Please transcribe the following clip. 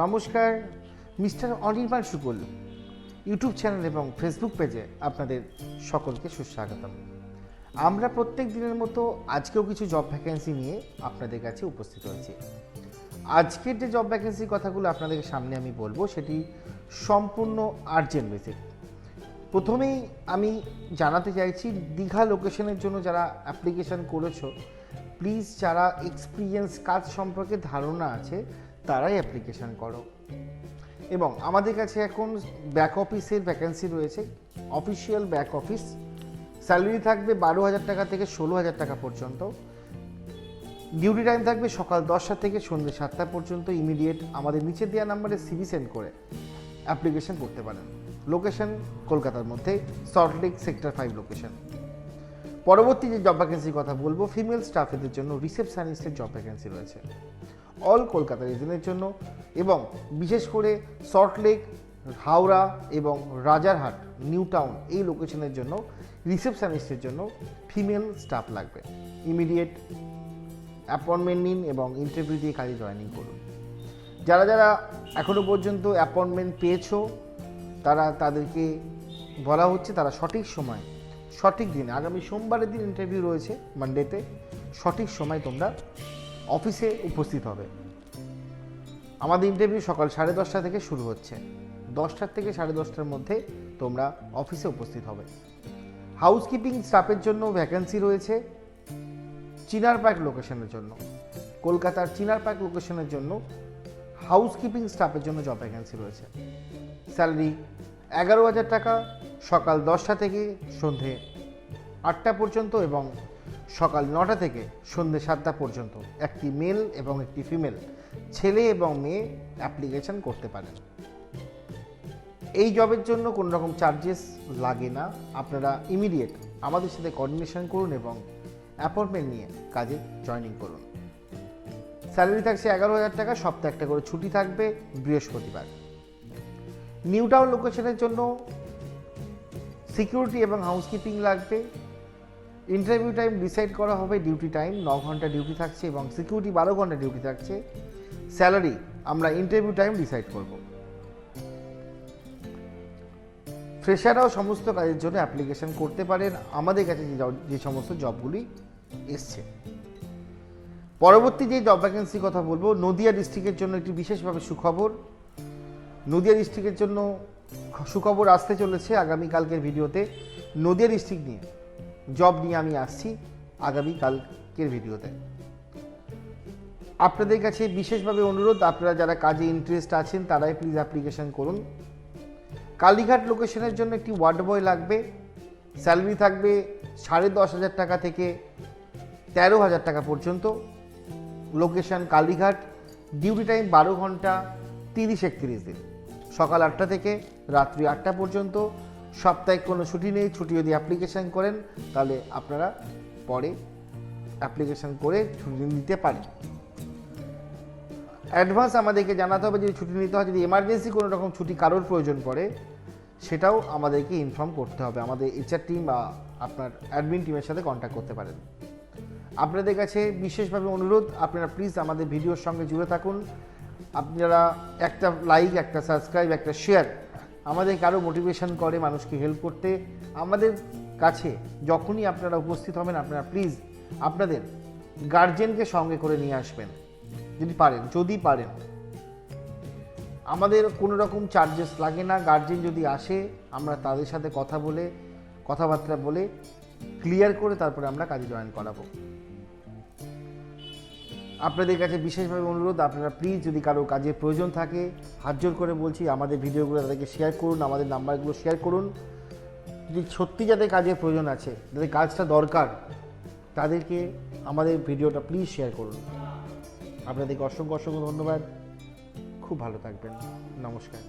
নমস্কার, মিস্টার অনির্বাণ শুক্ল YouTube channel এবং Facebook পেজে আপনাদের সকলকে সুস্বাগতম। আমরা প্রত্যেক দিনের মতো আজকেও কিছু জব ভ্যাকেন্সি নিয়ে আপনাদের কাছে উপস্থিত হয়েছি। আজকের যে জব ভ্যাকেন্সির কথাগুলো আপনাদের সামনে আমি বলবো সেটি সম্পূর্ণ আর্জেন্ট বেসিক। প্রথমেই আমি জানাতে চাইছি, দীঘা লোকেশনের জন্য যারা অ্যাপ্লিকেশন করেছো, প্লিজ যারা এক্সপিরিয়েন্স কাজ সম্পর্কে ধারণা আছে তারাই অ্যাপ্লিকেশন করো। এবং আমাদের কাছে এখন ব্যাক অফিসের ভ্যাকেন্সি রয়েছে, অফিসিয়াল ব্যাক অফিস। স্যালারি থাকবে 12,000 টাকা থেকে 16,000 টাকা পর্যন্ত। ডিউটি টাইম থাকবে সকাল 10টা থেকে সন্ধ্যে 7টা পর্যন্ত। ইমিডিয়েট আমাদের নিচে দেওয়া নাম্বারে সিভি সেন্ড করে অ্যাপ্লিকেশন করতে পারেন। লোকেশন কলকাতার মধ্যে সল্টলেক সেক্টর 5 লোকেশন। পরবর্তী যে জব ভ্যাকেন্সির কথা বলবো, ফিমেল স্টাফেদের জন্য রিসেপশনিস্টের জব ভ্যাকেন্সি রয়েছে অল কলকাতা রিজনের জন্য, এবং বিশেষ করে সল্টলেক, হাওড়া এবং রাজারহাট, নিউ টাউন এই লোকেশনের জন্য রিসেপশনিস্টের জন্য ফিমেল স্টাফ লাগবে। ইমিডিয়েট অ্যাপয়েন্টমেন্ট নিন এবং ইন্টারভিউ দিয়ে কাজে জয়েনিং করুন। যারা যারা এখনও পর্যন্ত অ্যাপয়েন্টমেন্ট পেয়েছো তাদেরকে বলা হচ্ছে তারা সঠিক সময় সঠিক দিনে, আগামী সোমবারের দিন ইন্টারভিউ রয়েছে মানডেতে, সঠিক সময় তোমরা অফিসে উপস্থিত হবে। আমাদের ইন্টারভিউ সকাল 10:30 থেকে শুরু হচ্ছে। 10টা থেকে 10:30টার মধ্যে তোমরা অফিসে উপস্থিত হবে। হাউসকিপিং স্টাফের জন্য ভ্যাকেন্সি রয়েছে চিনার পার্ক লোকেশনের জন্য। কলকাতার চিনার পার্ক লোকেশনের জন্য হাউসকিপিং স্টাফের জন্য জব ভ্যাকেন্সি রয়েছে। স্যালারি 11,000 টাকা, সকাল 10টা থেকে সন্ধে 8টা পর্যন্ত এবং সকাল 9টা থেকে সন্ধে 7টা পর্যন্ত। একটি মেল এবং একটি ফিমেল, ছেলে এবং মেয়ে অ্যাপ্লিকেশন করতে পারেন। এই জবের জন্য কোনো রকম চার্জেস লাগে না। আপনারা ইমিডিয়েট আমাদের সাথে কোঅর্ডিনেশন করুন এবং অ্যাপয়েন্টমেন্ট নিয়ে কাজে জয়েনিং করুন। স্যালারি থাকছে 11,000 টাকা, সপ্তাহে একটা করে ছুটি থাকবে বৃহস্পতিবার। নিউ টাউন লোকেশনের জন্য সিকিউরিটি এবং হাউসকিপিং লাগবে। ইন্টারভিউ টাইম ডিসাইড করা হবে, ডিউটি টাইম 9 ঘন্টা ডিউটি থাকছে এবং সিকিউরিটি 12 ঘন্টা ডিউটি থাকছে। স্যালারি আমরা ইন্টারভিউ টাইম ডিসাইড করব। ফ্রেশাররাও সমস্ত কাজের জন্য অ্যাপ্লিকেশন করতে পারেন আমাদের কাছে যে সমস্ত জবগুলি এসছে। পরবর্তী যে জব ভ্যাকেন্সির কথা বলবো, নদিয়া ডিস্ট্রিক্টের জন্য একটি বিশেষভাবে সুখবর। নদিয়া ডিস্ট্রিক্টের জন্য সুখবর আসতে চলেছে আগামীকালকের ভিডিওতে। নদিয়া ডিস্ট্রিক্ট নিয়ে জব নিয়ে আমি আসছি আগামীকালকের ভিডিওতে। আপনাদের কাছে বিশেষভাবে অনুরোধ, আপনারা যারা কাজে ইন্টারেস্ট আছেন তারাই প্লিজ অ্যাপ্লিকেশন করুন। কালীঘাট লোকেশনের জন্য একটি ওয়ার্ড বয় লাগবে। স্যালারি থাকবে 10,500 টাকা থেকে 13,000 টাকা পর্যন্ত। লোকেশন কালীঘাট। ডিউটি টাইম 12 ঘন্টা 30-31 দিন, সকাল 8টা থেকে রাত্রি 8টা পর্যন্ত। সাপ্তাহিক কোনো ছুটি নেই। ছুটি যদি অ্যাপ্লিকেশন করেন তাহলে আপনারা পরে অ্যাপ্লিকেশন করে ছুটি নিতে পারেন। অ্যাডভান্স আমাদেরকে জানাতে হবে যদি ছুটি নিতে হয়। যদি এমার্জেন্সি কোনো রকম ছুটি কারোর প্রয়োজন পড়ে সেটাও আমাদেরকে ইনফর্ম করতে হবে। আমাদের এইচআর টিম বা আপনার অ্যাডমিন টিমের সাথে কন্ট্যাক্ট করতে পারেন। আপনাদের কাছে বিশেষভাবে অনুরোধ, আপনারা প্লিজ আমাদের ভিডিওর সঙ্গে জুড়ে থাকুন। আপনারা একটা লাইক, একটা সাবস্ক্রাইব, একটা শেয়ার আমাদেরকে আরও মোটিভেশন করে মানুষকে হেল্প করতে। আমাদের কাছে যখনই আপনারা উপস্থিত হবেন, আপনারা প্লিজ আপনাদের গার্জেনকে সঙ্গে করে নিয়ে আসবেন যদি পারেন। আমাদের কোনো রকম চার্জেস লাগে না। গার্জেন যদি আসে, আমরা তাদের সাথে কথাবার্তা বলে ক্লিয়ার করে তারপরে আমরা কাজে জয়েন করাবো। আপনাদের কাছে বিশেষভাবে অনুরোধ, আপনারা প্লিজ যদি কারো কাজের প্রয়োজন থাকে, হাত জোর করে বলছি আমাদের ভিডিওগুলো তাদেরকে শেয়ার করুন, আমাদের নাম্বারগুলো শেয়ার করুন। যদি সত্যি যাদের কাজের প্রয়োজন আছে, যাদের কাজটা দরকার, তাদেরকে আমাদের ভিডিওটা প্লিজ শেয়ার করুন। আপনাদেরকে অসংখ্য ধন্যবাদ। খুব ভালো থাকবেন। নমস্কার।